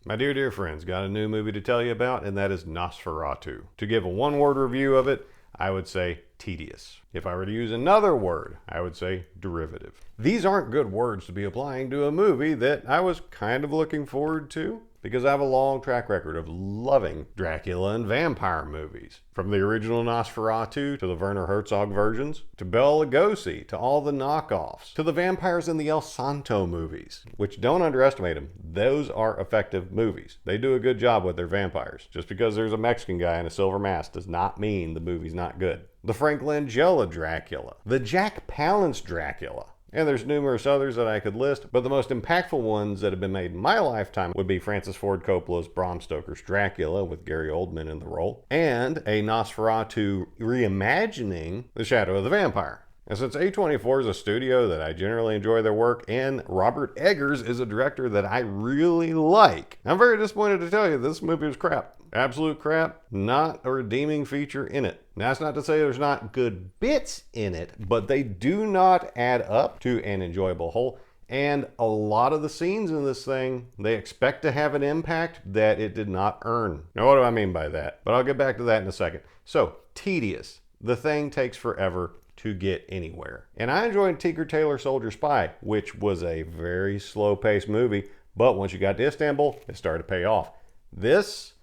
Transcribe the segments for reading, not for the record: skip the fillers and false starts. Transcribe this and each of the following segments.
My dear friends, got a new movie to tell you about, and that is Nosferatu. To give a one-word review of it, I would say tedious. If I were to use another word, I would say derivative. These aren't good words to be applying to a movie that I was kind of looking forward to, because I have a long track record of loving Dracula and vampire movies. From the original Nosferatu to the Werner Herzog versions, to Bela Lugosi, to all the knockoffs, to the vampires in the El Santo movies, which don't underestimate them. Those are effective movies. They do a good job with their vampires. Just because there's a Mexican guy in a silver mask does not mean the movie's not good. The Frank Langella Dracula, the Jack Palance Dracula, and there's numerous others that I could list, but the most impactful ones that have been made in my lifetime would be Francis Ford Coppola's Bram Stoker's Dracula with Gary Oldman in the role, and a Nosferatu reimagining The Shadow of the Vampire. And since A24 is a studio that I generally enjoy their work, and Robert Eggers is a director that I really like, I'm very disappointed to tell you this movie was crap. Absolute crap. Not a redeeming feature in it. Now, that's not to say there's not good bits in it, but they do not add up to an enjoyable whole. And a lot of the scenes in this thing, they expect to have an impact that it did not earn. Now, what do I mean by that? But I'll get back to that in a second. So, tedious. The thing takes forever to get anywhere. And I enjoyed Tinker Tailor Soldier Spy, which was a very slow-paced movie, but once you got to Istanbul, it started to pay off. This,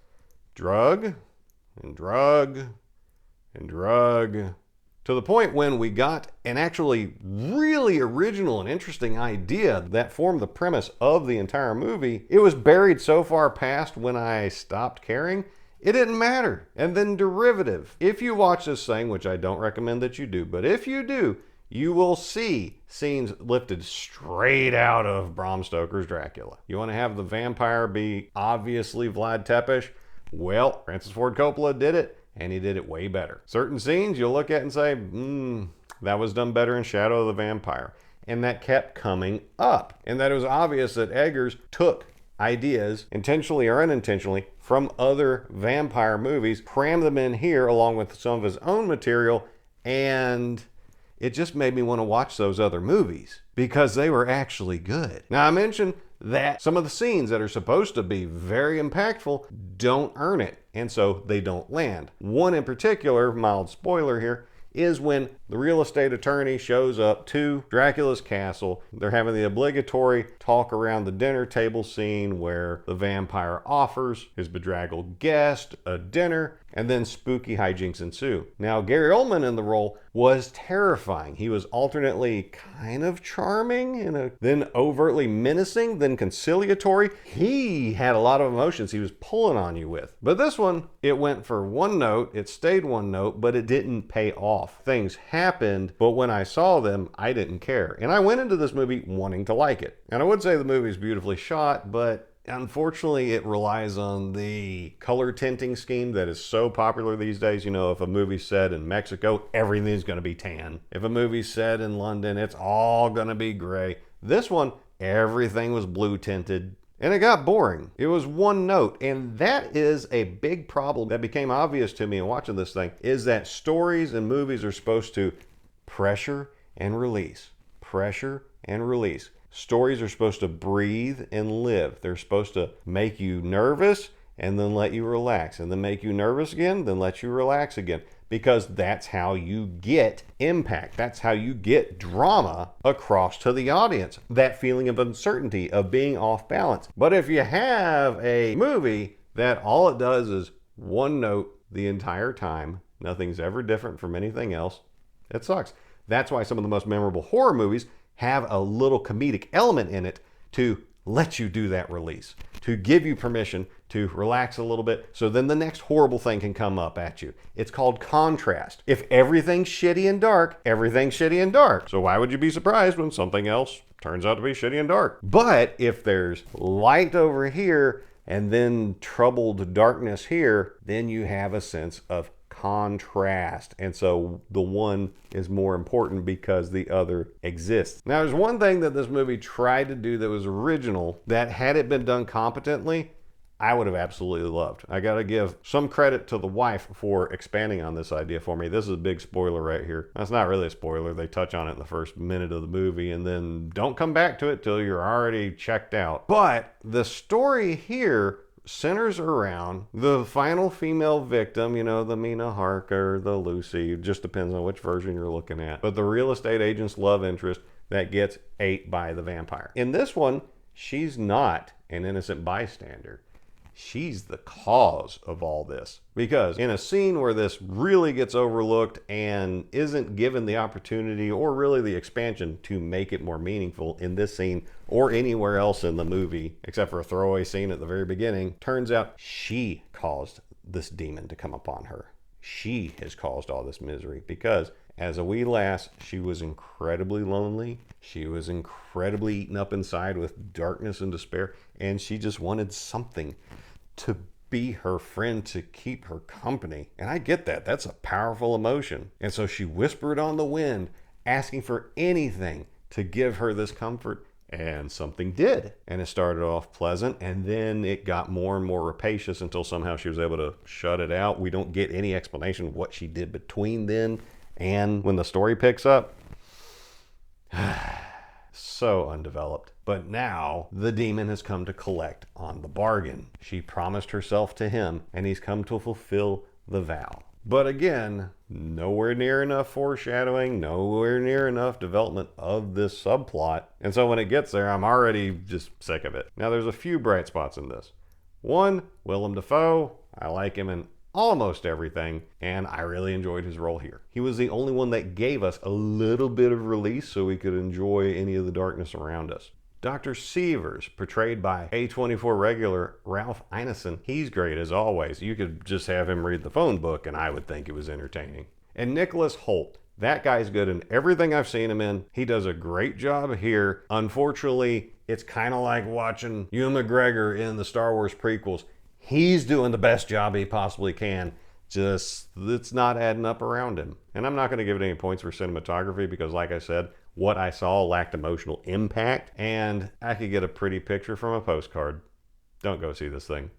drug and drug and drug, to the point when we got an actually really original and interesting idea that formed the premise of the entire movie. It was buried so far past when I stopped caring, it didn't matter. And then derivative. If you watch this thing, which I don't recommend that you do, but if you do, you will see scenes lifted straight out of Bram Stoker's Dracula. You want to have the vampire be obviously Vlad Tepes? Well, Francis Ford Coppola did it, and he did it way better. Certain scenes you'll look at and say, that was done better in Shadow of the Vampire. And that kept coming up. And that it was obvious that Eggers took ideas, intentionally or unintentionally, from other vampire movies, crammed them in here along with some of his own material, and it just made me want to watch those other movies because they were actually good. Now, I mentioned that some of the scenes that are supposed to be very impactful don't earn it, and so they don't land. One in particular, mild spoiler here, is when the real estate attorney shows up to Dracula's castle. They're having the obligatory talk around the dinner table scene where the vampire offers his bedraggled guest a dinner, and then spooky hijinks ensue. Now, Gary Oldman in the role was terrifying. He was alternately kind of charming, then overtly menacing, then conciliatory. He had a lot of emotions he was pulling on you with. But this one, it went for one note, it stayed one note, but it didn't pay off. Things happened, but when I saw them, I didn't care. And I went into this movie wanting to like it. And I would say the movie is beautifully shot, but unfortunately, it relies on the color tinting scheme that is so popular these days. You know, if a movie's set in Mexico, everything's going to be tan. If a movie's set in London, it's all going to be gray. This one, everything was blue tinted. And it got boring. It was one note. And that is a big problem that became obvious to me in watching this thing, is that stories and movies are supposed to pressure and release. Pressure and release. Stories are supposed to breathe and live. They're supposed to make you nervous and then let you relax, and then make you nervous again, then let you relax again. Because that's how you get impact. That's how you get drama across to the audience. That feeling of uncertainty, of being off balance. But if you have a movie that all it does is one note the entire time, nothing's ever different from anything else, it sucks. That's why some of the most memorable horror movies have a little comedic element in it to let you do that release, to give you permission to relax a little bit, so then the next horrible thing can come up at you. It's called contrast. If everything's shitty and dark, everything's shitty and dark. So why would you be surprised when something else turns out to be shitty and dark? But if there's light over here and then troubled darkness here, then you have a sense of contrast. And so the one is more important because the other exists. Now, there's one thing that this movie tried to do that was original, that had it been done competently, I would have absolutely loved. I gotta give some credit to the wife for expanding on this idea for me. This is a big spoiler right here. That's not really a spoiler. They touch on it in the first minute of the movie and then don't come back to it till you're already checked out. But the story here centers around the final female victim, you know, the Mina Harker, the Lucy, it just depends on which version you're looking at. But the real estate agent's love interest that gets ate by the vampire. In this one, she's not an innocent bystander. She's the cause of all this. Because in a scene where this really gets overlooked and isn't given the opportunity or really the expansion to make it more meaningful in this scene or anywhere else in the movie, except for a throwaway scene at the very beginning, turns out she caused this demon to come upon her. She has caused all this misery because as a wee lass, she was incredibly lonely. She was incredibly eaten up inside with darkness and despair, and she just wanted something to be her friend, to keep her company. And I get that. That's a powerful emotion. And so she whispered on the wind, asking for anything to give her this comfort, and something did. And it started off pleasant, and then it got more and more rapacious until somehow she was able to shut it out. We don't get any explanation of what she did between then and when the story picks up. So undeveloped. But now the demon has come to collect on the bargain. She promised herself to him, and he's come to fulfill the vow. But again, nowhere near enough foreshadowing, nowhere near enough development of this subplot. And so when it gets there, I'm already just sick of it. Now there's a few bright spots in this. One, Willem Dafoe. I like him in almost everything, and I really enjoyed his role here. He was the only one that gave us a little bit of release so we could enjoy any of the darkness around us. Dr. Severs, portrayed by A24 regular Ralph Ineson, he's great as always. You could just have him read the phone book and I would think it was entertaining. And Nicholas Hoult, that guy's good in everything I've seen him in. He does a great job here. Unfortunately, it's kind of like watching Ewan McGregor in the Star Wars prequels. He's doing the best job he possibly can. Just, it's not adding up around him. And I'm not going to give it any points for cinematography because, like I said, what I saw lacked emotional impact, and I could get a pretty picture from a postcard. Don't go see this thing.